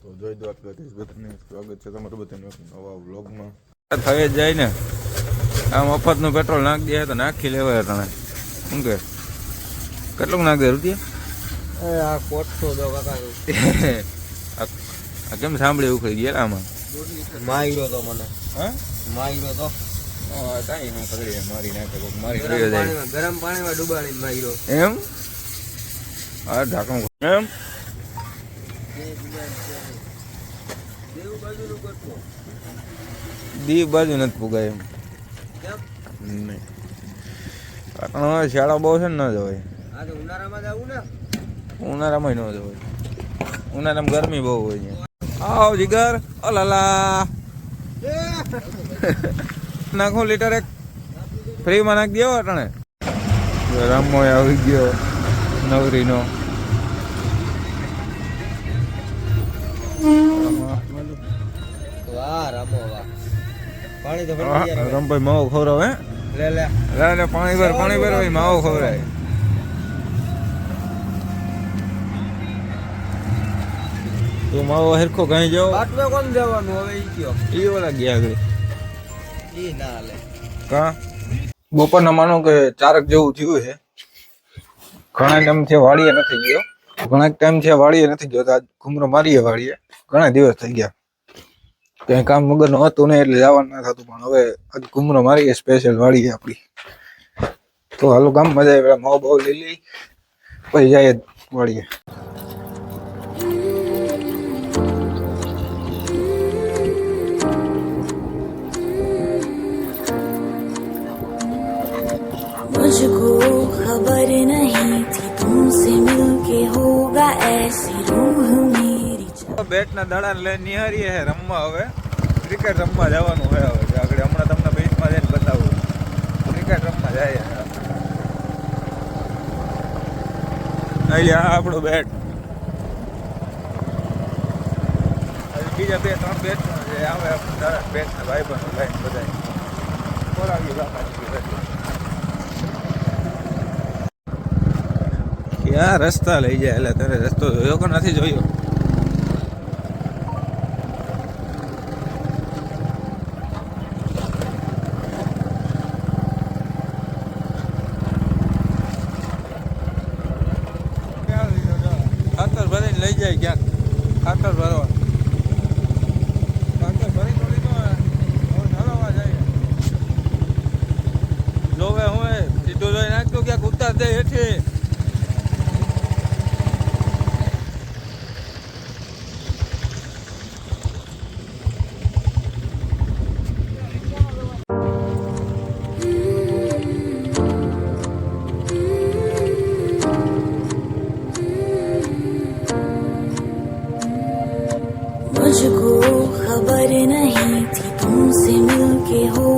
તો જય દ્વારકાધીશ બધાને સ્વાગત છે તમારું બધાને નવા વ્લોગમાં. થઈ જ જાય ને આ મફતનું પેટ્રોલ નાખી દે તો નાખી લેવાય તને શું કે કેટલું નાખ દે રૂપિયા આ કોટસો દો કાકા આ કેમ સાંભળે ઉખડી ગયા આમાં માર્યો તો મને હા માર્યો તો કાંઈ ન ખબર મારી નાખે મારી ગરમ પાણીમાં ડુબાડીને માર્યો એમ આ ઢાંકણું એમ દી બાજુ નથી પુગાય એમ નહીં કારણ હવે શાળા બહુ છે ને ન જવાય ઉનાળામાં જવું ને ઉનાળામાં ન જવાય ઉનાળામાં ગરમી બહુ હોય છે આવ જીગર ઓ લાલા નાખું લીટર એક ફ્રીમાં નાખી દેવો અટાણે રામો આવી ગયો નવરીનો વાહ રામો વાહ પાણી તો રમભાઈ માવો ખવડાવે લે લે લે પાણી ભર ભાઈ માવો ખવડાવે તું માવો હેરખો કहीं જાઓ બાટવે કોણ જવાનું હવે ઈ કયો એ ઓલા ગયા આગળ ઈ ના લે કા બપોરના માનો કે 4 જેવું થયું છે ઘણા ટાઈમ થી વાડીએ નથી ગયો ઘણા ટાઈમ થી વાડીએ નથી ગયો તો આજ ઘુમરો મારીએ વાડીએ ઘણા દિવસ થઈ ગયા કઈ કામ વગર નું હતું ને એટલે જવાનું ના થતું પણ હવે આજ ઘુમરો મારીએ સ્પેશિયલ વાડીએ આપડી તો હાલો ગામ મજા આવે માવો બાવ લઈ લઈ પછી જાય વાડીએ मुझको खबर नहीं थी तुमसे मिलके होगा ऐसी रूह मेरी બેટ ના દાડા લઈને નિહારીએ હે રમવા હવે ક્રિકેટ રમવા જવાનું છે હવે આગળ હમણાં તમને બેચમાં જઈને બતાવું ક્રિકેટ રમવા જાય અહીંયા આપણું બેટ બીજા 2-3 બેટ જે આવે બેટ ના ભાઈ પણ લઈને બધા બોલાવી ક્યાં રસ્તા લઈ જાય એટલે તારે રસ્તો જોયો કે નથી જોયો ખાતર ભરીને લઈ જાય ક્યાંક ખાતર ભરવા ખાતર ભરી થોડી તો નરવા જાય જોવે હું સીધું જોઈ નાખતો ક્યાંક ઉતાર દે હેઠે मुझको खबर नहीं थी तुमसे मिलके हो